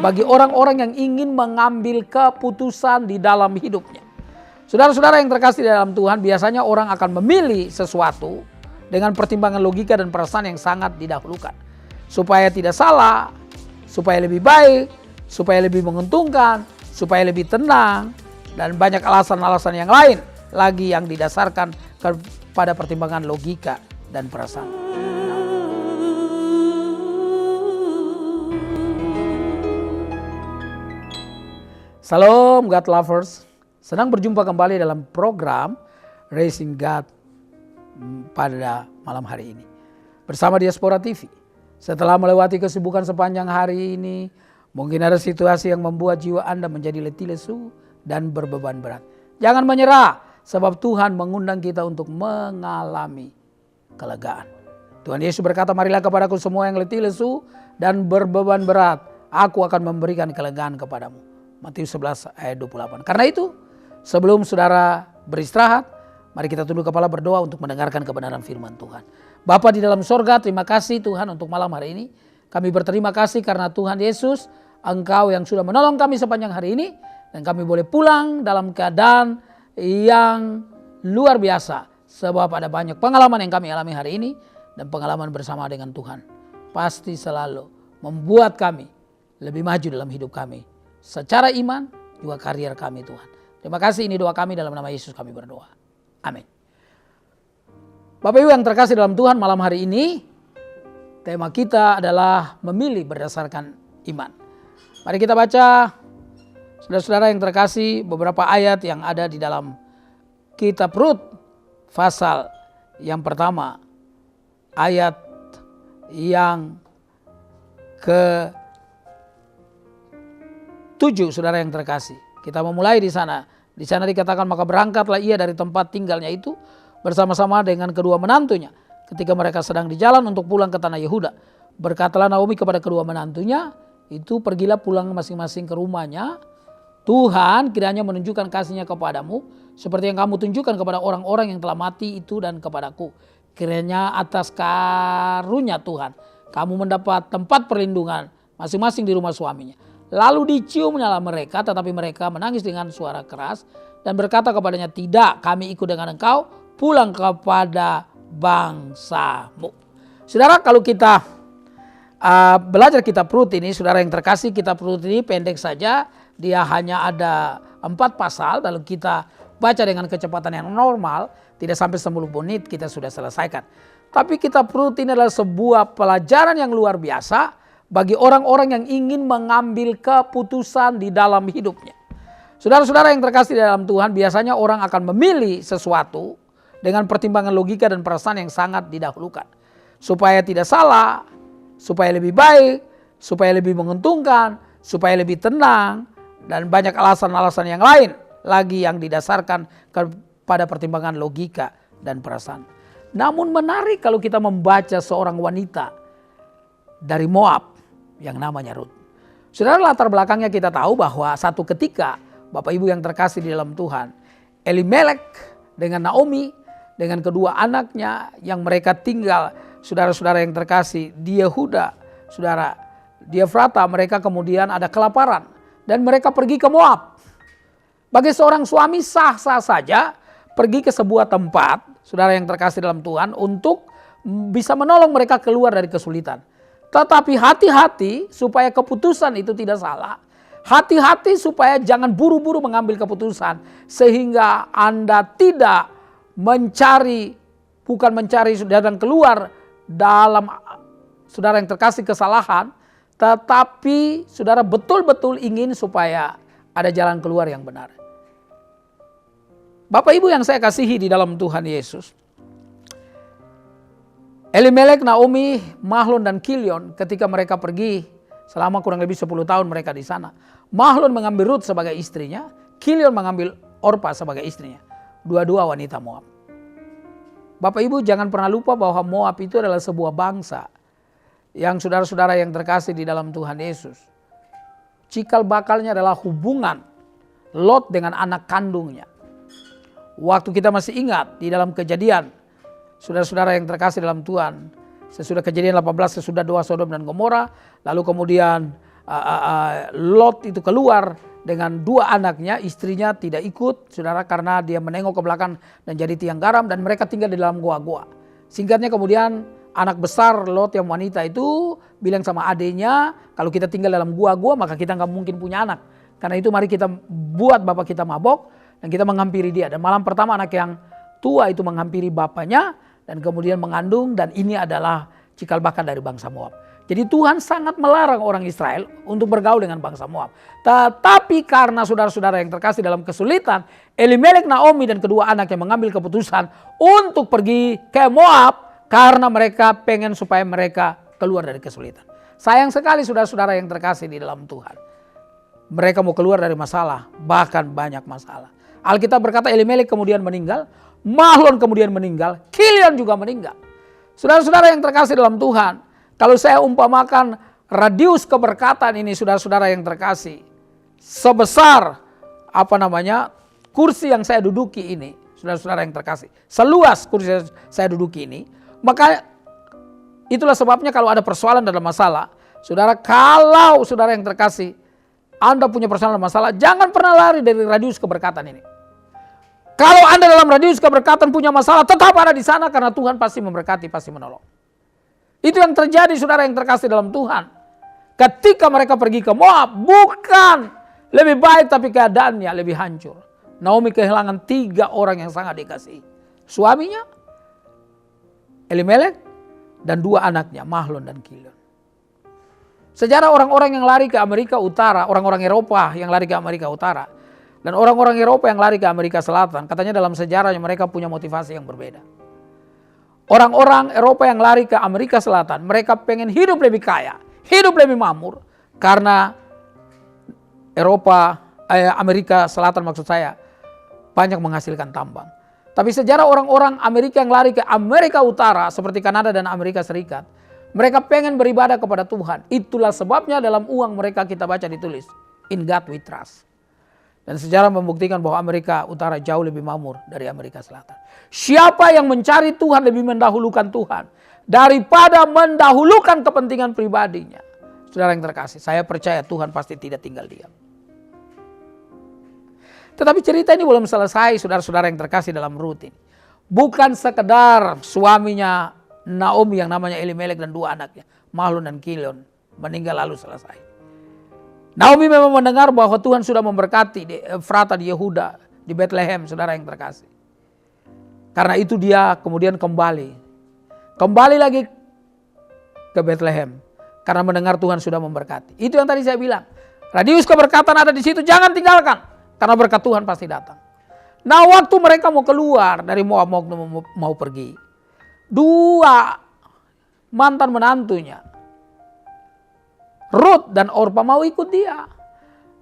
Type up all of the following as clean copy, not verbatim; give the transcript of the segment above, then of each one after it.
bagi orang-orang yang ingin mengambil keputusan di dalam hidupnya. Saudara-saudara yang terkasih di dalam Tuhan, biasanya orang akan memilih sesuatu dengan pertimbangan logika dan perasaan yang sangat didahulukan. Supaya tidak salah, supaya lebih baik, supaya lebih menguntungkan, supaya lebih tenang, dan banyak alasan-alasan yang lain lagi yang didasarkan pada pertimbangan logika dan perasaan. Salam God lovers, senang berjumpa kembali dalam program Raising God pada malam hari ini bersama Diaspora TV. Setelah melewati kesibukan sepanjang hari ini, mungkin ada situasi yang membuat jiwa Anda menjadi letih lesu dan berbeban berat. Jangan menyerah, sebab Tuhan mengundang kita untuk mengalami kelegaan. Tuhan Yesus berkata, marilah kepadaku semua yang letih lesu dan berbeban berat, aku akan memberikan kelegaan kepadamu. Matius 11 ayat 28. Karena itu, sebelum saudara beristirahat, mari kita tunduk kepala berdoa untuk mendengarkan kebenaran firman Tuhan. Bapa di dalam sorga, terima kasih Tuhan untuk malam hari ini. Kami berterima kasih karena Tuhan Yesus, Engkau yang sudah menolong kami sepanjang hari ini. Dan kami boleh pulang dalam keadaan yang luar biasa. Sebab ada banyak pengalaman yang kami alami hari ini. Dan pengalaman bersama dengan Tuhan pasti selalu membuat kami lebih maju dalam hidup kami. Secara iman, juga karier kami Tuhan. Terima kasih, ini doa kami dalam nama Yesus kami berdoa. Amin. Bapak Ibu yang terkasih dalam Tuhan, malam hari ini tema kita adalah memilih berdasarkan iman. Mari kita baca, saudara-saudara yang terkasih, beberapa ayat yang ada di dalam kitab Rut pasal yang pertama, ayat yang ke-7, saudara yang terkasih. Kita memulai di sana. Di sana dikatakan, maka berangkatlah ia dari tempat tinggalnya itu bersama-sama dengan kedua menantunya. Ketika mereka sedang di jalan untuk pulang ke tanah Yehuda, berkatalah Naomi kepada kedua menantunya, itu pergilah pulang masing-masing ke rumahnya. Tuhan kiranya menunjukkan kasihnya kepadamu, seperti yang kamu tunjukkan kepada orang-orang yang telah mati itu dan kepadaku. Kiranya atas karunia Tuhan, kamu mendapat tempat perlindungan masing-masing di rumah suaminya. Lalu diciumnya mereka, tetapi mereka menangis dengan suara keras dan berkata kepadanya, tidak, kami ikut dengan engkau pulang kepada bangsamu. Saudara, kalau kita belajar kitab Rut ini, saudara yang terkasih, kitab Rut ini pendek saja. Dia hanya ada 4 pasal, lalu kita baca dengan kecepatan yang normal, tidak sampai 10 menit kita sudah selesaikan. Tapi kitab Rut ini adalah sebuah pelajaran yang luar biasa bagi orang-orang yang ingin mengambil keputusan di dalam hidupnya. Saudara-saudara yang terkasih di dalam Tuhan, biasanya orang akan memilih sesuatu dengan pertimbangan logika dan perasaan yang sangat didahulukan. Supaya tidak salah, supaya lebih baik, supaya lebih menguntungkan, supaya lebih tenang, dan banyak alasan-alasan yang lain lagi yang didasarkan pada pertimbangan logika dan perasaan. Namun menarik kalau kita membaca seorang wanita dari Moab yang namanya Rut. Saudara, latar belakangnya kita tahu bahwa satu ketika, Bapak Ibu yang terkasih di dalam Tuhan, Elimelek dengan Naomi, dengan kedua anaknya yang mereka tinggal, saudara-saudara yang terkasih, di Yehuda, saudara, di Efrata, mereka kemudian ada kelaparan dan mereka pergi ke Moab. Bagi seorang suami sah-sah saja pergi ke sebuah tempat, saudara yang terkasih dalam Tuhan, untuk bisa menolong mereka keluar dari kesulitan. Tetapi hati-hati supaya keputusan itu tidak salah. Hati-hati supaya jangan buru-buru mengambil keputusan. Sehingga Anda tidak bukan mencari jalan keluar dalam saudara yang terkasih kesalahan. Tetapi saudara betul-betul ingin supaya ada jalan keluar yang benar. Bapak Ibu yang saya kasihi di dalam Tuhan Yesus, Elimelek, Naomi, Mahlon dan Kilion ketika mereka pergi selama kurang lebih 10 tahun mereka di sana. Mahlon mengambil Rut sebagai istrinya, Kilion mengambil Orpa sebagai istrinya. Dua-dua wanita Moab. Bapak Ibu jangan pernah lupa bahwa Moab itu adalah sebuah bangsa yang saudara-saudara yang terkasih di dalam Tuhan Yesus, cikal bakalnya adalah hubungan Lot dengan anak kandungnya. Waktu kita masih ingat di dalam Kejadian, saudara-saudara yang terkasih dalam Tuhan, sesudah Kejadian 18, sesudah doa Sodom dan Gomora, lalu kemudian Lot itu keluar dengan 2 anaknya, istrinya tidak ikut, saudara, karena dia menengok ke belakang dan jadi tiang garam, dan mereka tinggal di dalam goa-goa. Singkatnya kemudian anak besar Lot yang wanita itu bilang sama adiknya, kalau kita tinggal dalam gua-gua maka kita nggak mungkin punya anak. Karena itu mari kita buat bapak kita mabok dan kita menghampiri dia. Dan malam pertama anak yang tua itu menghampiri bapaknya dan kemudian mengandung, dan ini adalah cikal bakal dari bangsa Moab. Jadi Tuhan sangat melarang orang Israel untuk bergaul dengan bangsa Moab. Tetapi karena saudara-saudara yang terkasih dalam kesulitan, Elimelek, Naomi dan kedua anaknya mengambil keputusan untuk pergi ke Moab karena mereka pengen supaya mereka keluar dari kesulitan. Sayang sekali saudara-saudara yang terkasih di dalam Tuhan. Mereka mau keluar dari masalah, bahkan banyak masalah. Alkitab berkata Elimelek kemudian meninggal, Mahlon kemudian meninggal, Kilion juga meninggal. Saudara-saudara yang terkasih dalam Tuhan, kalau saya umpamakan radius keberkatan ini saudara-saudara yang terkasih, sebesar kursi yang saya duduki ini, saudara-saudara yang terkasih, seluas kursi yang saya duduki ini, maka itulah sebabnya kalau ada persoalan dalam masalah, saudara, kalau saudara yang terkasih, Anda punya persoalan dalam masalah, jangan pernah lari dari radius keberkatan ini. Kalau Anda dalam radius keberkatan punya masalah, tetap ada di sana karena Tuhan pasti memberkati, pasti menolong. Itu yang terjadi saudara yang terkasih dalam Tuhan. Ketika mereka pergi ke Moab, bukan lebih baik tapi keadaannya lebih hancur. Naomi kehilangan 3 orang yang sangat dikasihi. Suaminya, Elimelek, dan 2 anaknya, Mahlon dan Kilion. Sejarah orang-orang yang lari ke Amerika Utara, orang-orang Eropa yang lari ke Amerika Utara, dan orang-orang Eropa yang lari ke Amerika Selatan, katanya dalam sejarahnya mereka punya motivasi yang berbeda. Orang-orang Eropa yang lari ke Amerika Selatan, mereka pengen hidup lebih kaya, hidup lebih makmur, karena Amerika Selatan maksud saya, banyak menghasilkan tambang. Tapi sejarah orang-orang Amerika yang lari ke Amerika Utara, seperti Kanada dan Amerika Serikat, mereka pengen beribadah kepada Tuhan. Itulah sebabnya dalam uang mereka kita baca ditulis, In God We Trust. Dan sejarah membuktikan bahwa Amerika Utara jauh lebih makmur dari Amerika Selatan. Siapa yang mencari Tuhan lebih mendahulukan Tuhan daripada mendahulukan kepentingan pribadinya. Saudara yang terkasih, saya percaya Tuhan pasti tidak tinggal diam. Tetapi cerita ini belum selesai saudara-saudara yang terkasih dalam Rut ini. Bukan sekedar suaminya Naomi yang namanya Elimelek dan 2 anaknya, Mahlon dan Kilion, meninggal lalu selesai. Naomi memang mendengar bahwa Tuhan sudah memberkati di Efrata di Yehuda, di Bethlehem, saudara yang terkasih. Karena itu dia kemudian kembali lagi ke Bethlehem, karena mendengar Tuhan sudah memberkati. Itu yang tadi saya bilang, radius keberkatan ada di situ, jangan tinggalkan, karena berkat Tuhan pasti datang. Nah, waktu mereka mau keluar dari Moab, mau pergi, 2 mantan menantunya, Rut dan Orpa, mau ikut dia.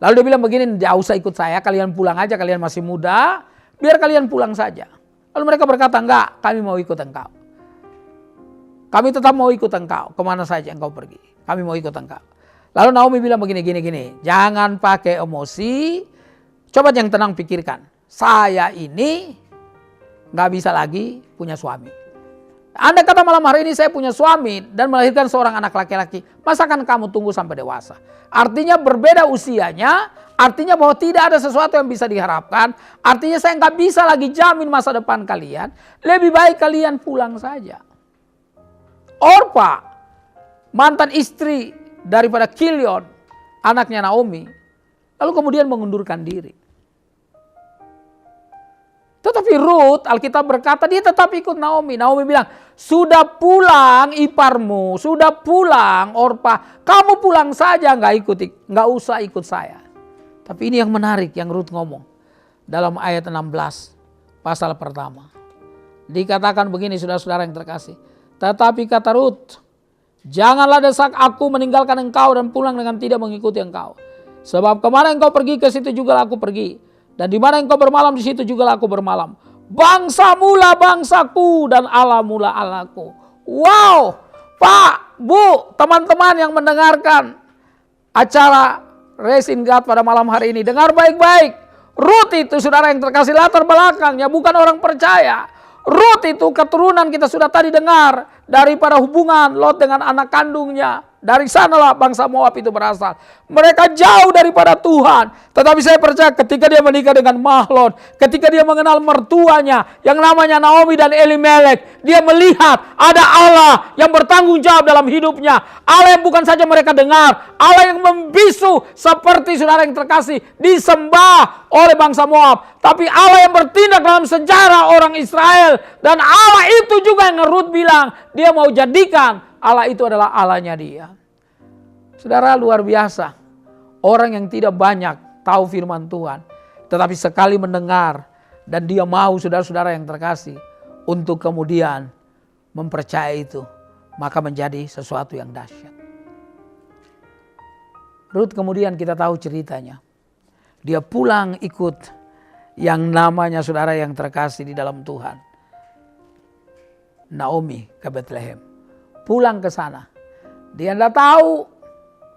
Lalu dia bilang begini, "Tidak usah ikut saya, kalian pulang aja, kalian masih muda, biar kalian pulang saja." Lalu mereka berkata, "Enggak, kami mau ikut engkau. Kami tetap mau ikut engkau, kemana saja engkau pergi, kami mau ikut engkau." Lalu Naomi bilang begini, "Jangan pakai emosi, coba yang tenang pikirkan. Saya ini gak bisa lagi punya suami. Anda kata malam hari ini saya punya suami dan melahirkan seorang anak laki-laki. Masa kan kamu tunggu sampai dewasa?" Artinya berbeda usianya, artinya bahwa tidak ada sesuatu yang bisa diharapkan. Artinya saya nggak bisa lagi jamin masa depan kalian. Lebih baik kalian pulang saja. Orpa, mantan istri daripada Kilion, anaknya Naomi, lalu kemudian mengundurkan diri. Tetapi Rut, Alkitab berkata dia tetap ikut Naomi. Naomi bilang, "Sudah pulang iparmu, sudah pulang Orpa, kamu pulang saja, nggak usah ikut saya." Tapi ini yang menarik yang Rut ngomong dalam ayat 16 pasal pertama. Dikatakan begini saudara-saudara yang terkasih, "Tetapi kata Rut, janganlah desak aku meninggalkan engkau dan pulang dengan tidak mengikuti engkau. Sebab kemana engkau pergi ke situ juga aku pergi. Dan di mana engkau bermalam di situ juga aku bermalam. Bangsa mula bangsaku dan Allah mula Allahku." Wow, Pak, Bu, teman-teman yang mendengarkan acara Raising God pada malam hari ini, dengar baik-baik. Rut itu saudara yang terkasih latar belakangnya bukan orang percaya. Rut itu keturunan kita sudah tadi dengar daripada hubungan Lot dengan anak kandungnya Dari sanalah bangsa Moab itu berasal. Mereka jauh daripada Tuhan. Tetapi saya percaya ketika dia menikah dengan Mahlon, ketika dia mengenal mertuanya yang namanya Naomi dan Elimelek, dia melihat ada Allah yang bertanggung jawab dalam hidupnya. Allah yang bukan saja mereka dengar, Allah yang membisu seperti saudara yang terkasih disembah oleh bangsa Moab. Tapi Allah yang bertindak dalam sejarah orang Israel. Dan Allah itu juga yang Rut bilang dia mau jadikan Allah itu adalah Allahnya dia. Saudara, luar biasa. Orang yang tidak banyak tahu firman Tuhan, tetapi sekali mendengar dan dia mau, saudara-saudara yang terkasih, untuk kemudian mempercayai itu, maka menjadi sesuatu yang dahsyat. Rut kemudian kita tahu ceritanya. Dia pulang ikut yang namanya saudara yang terkasih di dalam Tuhan, Naomi ke Bethlehem. Pulang ke sana. Dia tidak tahu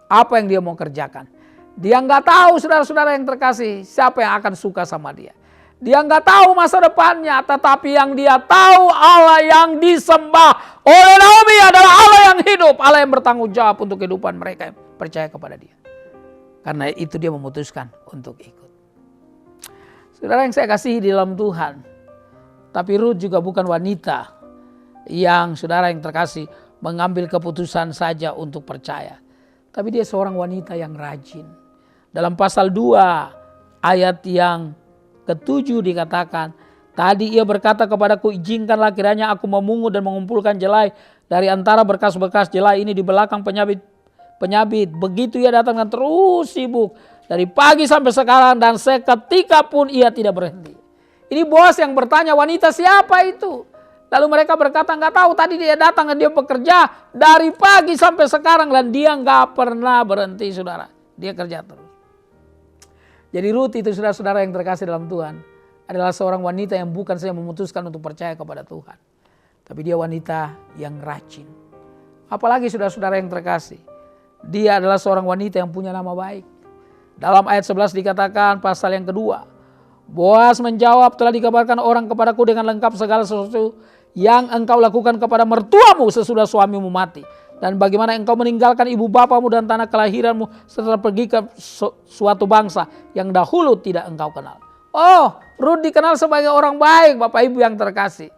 apa yang dia mau kerjakan. Dia nggak tahu saudara-saudara yang terkasih siapa yang akan suka sama dia. Dia nggak tahu masa depannya, tetapi yang dia tahu Allah yang disembah oleh Naomi adalah Allah yang hidup, Allah yang bertanggung jawab untuk kehidupan mereka yang percaya kepada dia. Karena itu dia memutuskan untuk ikut. Saudara yang saya kasihi di dalam Tuhan, tapi Rut juga bukan wanita yang saudara yang terkasih mengambil keputusan saja untuk percaya. Tapi dia seorang wanita yang rajin. Dalam pasal 2 ayat yang ke-7 dikatakan, tadi ia berkata kepadaku, izinkanlah kiranya aku memungut dan mengumpulkan jelai dari antara berkas-berkas jelai ini di belakang penyabit. Begitu ia datang dan terus sibuk dari pagi sampai sekarang dan seketika pun ia tidak berhenti. Ini Boas yang bertanya, wanita siapa itu? Lalu mereka berkata, nggak tahu, tadi dia datang dan dia bekerja dari pagi sampai sekarang dan dia nggak pernah berhenti, saudara. Dia kerja terus. Jadi Rut itu saudara-saudara yang terkasih dalam Tuhan adalah seorang wanita yang bukan saja memutuskan untuk percaya kepada Tuhan, tapi dia wanita yang rajin. Apalagi saudara-saudara yang terkasih, dia adalah seorang wanita yang punya nama baik. Dalam ayat 11 dikatakan pasal yang kedua, Boas menjawab, telah dikabarkan orang kepadaku dengan lengkap segala sesuatu yang engkau lakukan kepada mertuamu sesudah suamimu mati. Dan bagaimana engkau meninggalkan ibu bapamu dan tanah kelahiranmu setelah pergi ke suatu bangsa yang dahulu tidak engkau kenal. Oh, Rut dikenal sebagai orang baik, Bapak Ibu yang terkasih.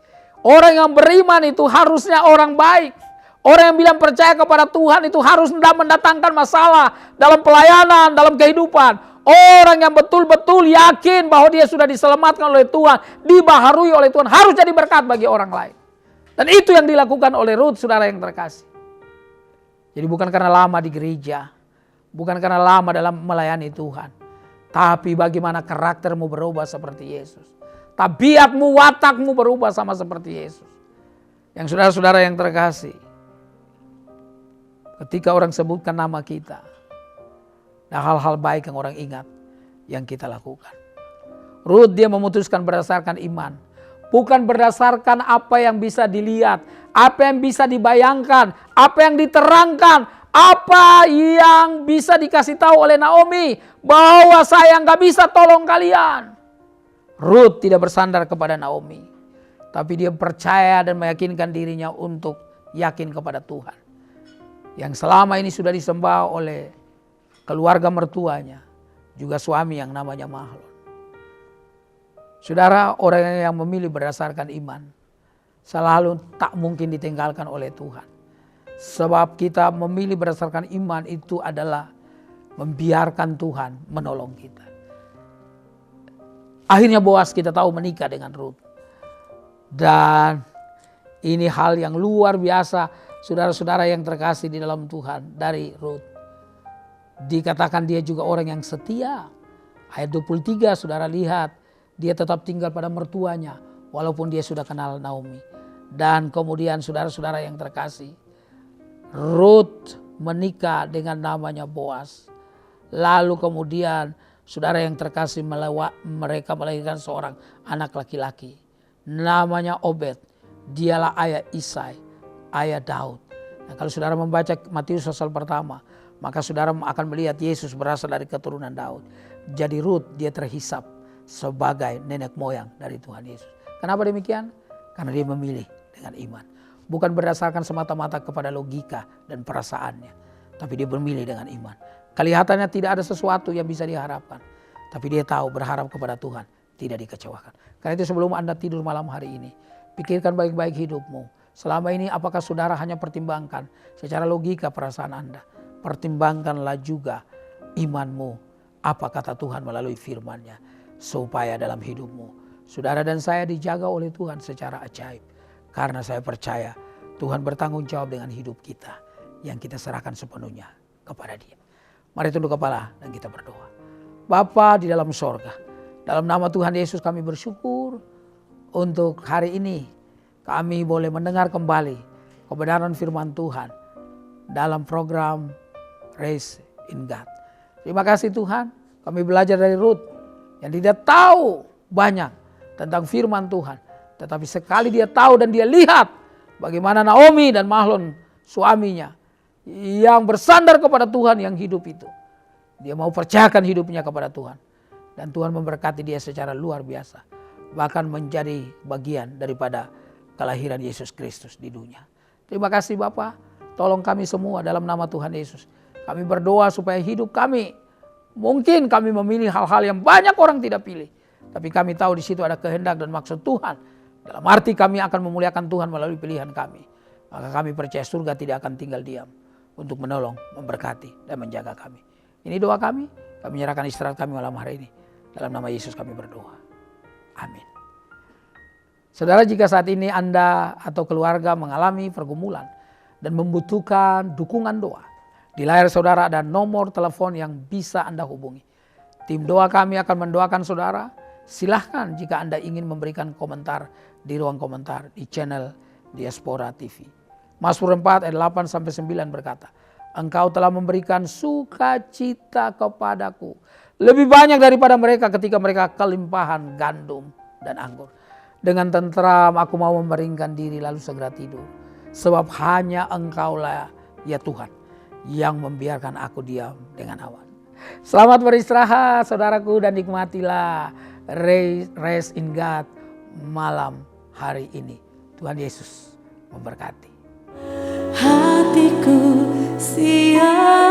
Orang yang beriman itu harusnya orang baik. Orang yang bilang percaya kepada Tuhan itu harus tidak mendatangkan masalah dalam pelayanan, dalam kehidupan. Orang yang betul-betul yakin bahwa dia sudah diselamatkan oleh Tuhan, dibaharui oleh Tuhan, harus jadi berkat bagi orang lain. Dan itu yang dilakukan oleh Rut, saudara yang terkasih. Jadi bukan karena lama di gereja, bukan karena lama dalam melayani Tuhan, tapi bagaimana karaktermu berubah seperti Yesus. Tabiatmu, watakmu berubah sama seperti Yesus. Yang saudara-saudara yang terkasih, ketika orang sebutkan nama kita, ada hal-hal baik yang orang ingat yang kita lakukan. Rut dia memutuskan berdasarkan iman. Bukan berdasarkan apa yang bisa dilihat, apa yang bisa dibayangkan, apa yang diterangkan, apa yang bisa dikasih tahu oleh Naomi bahwa saya nggak bisa tolong kalian. Rut tidak bersandar kepada Naomi, tapi dia percaya dan meyakinkan dirinya untuk yakin kepada Tuhan yang selama ini sudah disembah oleh keluarga mertuanya, juga suami yang namanya Mahlon. Saudara, orang yang memilih berdasarkan iman selalu tak mungkin ditinggalkan oleh Tuhan. Sebab kita memilih berdasarkan iman itu adalah membiarkan Tuhan menolong kita. Akhirnya Boas kita tahu menikah dengan Rut. Dan ini hal yang luar biasa saudara-saudara yang terkasih di dalam Tuhan dari Rut. Dikatakan dia juga orang yang setia. Ayat 23 saudara lihat. Dia tetap tinggal pada mertuanya walaupun dia sudah kenal Naomi. Dan kemudian saudara-saudara yang terkasih, Rut menikah dengan namanya Boas. Lalu kemudian saudara yang terkasih mereka melahirkan seorang anak laki-laki. Namanya Obed. Dialah ayah Isai, ayah Daud. Nah, kalau saudara membaca Matius pasal pertama, maka saudara akan melihat Yesus berasal dari keturunan Daud. Jadi Rut dia terhisap sebagai nenek moyang dari Tuhan Yesus. Kenapa demikian? Karena dia memilih dengan iman. Bukan berdasarkan semata-mata kepada logika dan perasaannya. tapi dia memilih dengan iman. Kelihatannya tidak ada sesuatu yang bisa diharapkan, tapi dia tahu berharap kepada Tuhan tidak dikecewakan. Karena itu sebelum Anda tidur malam hari ini, pikirkan baik-baik hidupmu. Selama ini apakah saudara hanya pertimbangkan secara logika perasaan Anda? Pertimbangkanlah juga imanmu, apa kata Tuhan melalui firman-Nya, supaya dalam hidupmu saudara dan saya dijaga oleh Tuhan secara ajaib. Karena saya percaya Tuhan bertanggung jawab dengan hidup kita yang kita serahkan sepenuhnya kepada Dia. Mari tunduk kepala dan kita berdoa. Bapa di dalam sorga, dalam nama Tuhan Yesus kami bersyukur untuk hari ini kami boleh mendengar kembali kebenaran firman Tuhan dalam program Raised in God. Terima kasih Tuhan, kami belajar dari Ruth yang tidak tahu banyak tentang firman Tuhan. Tetapi sekali dia tahu dan dia lihat bagaimana Naomi dan Mahlon suaminya yang bersandar kepada Tuhan yang hidup itu. Dia mau percayakan hidupnya kepada Tuhan. Dan Tuhan memberkati dia secara luar biasa. Bahkan menjadi bagian daripada kelahiran Yesus Kristus di dunia. Terima kasih Bapa. Tolong kami semua dalam nama Tuhan Yesus. Kami berdoa supaya hidup kami, mungkin kami memilih hal-hal yang banyak orang tidak pilih. Tapi kami tahu di situ ada kehendak dan maksud Tuhan. Dalam arti kami akan memuliakan Tuhan melalui pilihan kami. Maka kami percaya surga tidak akan tinggal diam untuk menolong, memberkati, dan menjaga kami. Ini doa kami menyerahkan istirahat kami malam hari ini. Dalam nama Yesus kami berdoa. Amin. Saudara, jika saat ini Anda atau keluarga mengalami pergumulan dan membutuhkan dukungan doa, di layar saudara ada nomor telepon yang bisa Anda hubungi. Tim doa kami akan mendoakan saudara. Silahkan jika Anda ingin memberikan komentar di ruang komentar di channel Diaspora TV. Mazmur 4 ayat 8-9 berkata, Engkau telah memberikan sukacita kepadaku lebih banyak daripada mereka ketika mereka kelimpahan gandum dan anggur. Dengan tenteram aku mau memeringkan diri lalu segera tidur. Sebab hanya Engkaulah ya Tuhan yang membiarkan aku diam dengan aman. Selamat beristirahat saudaraku dan nikmatilah Raised in God malam hari ini. Tuhan Yesus memberkati. Hatiku siap.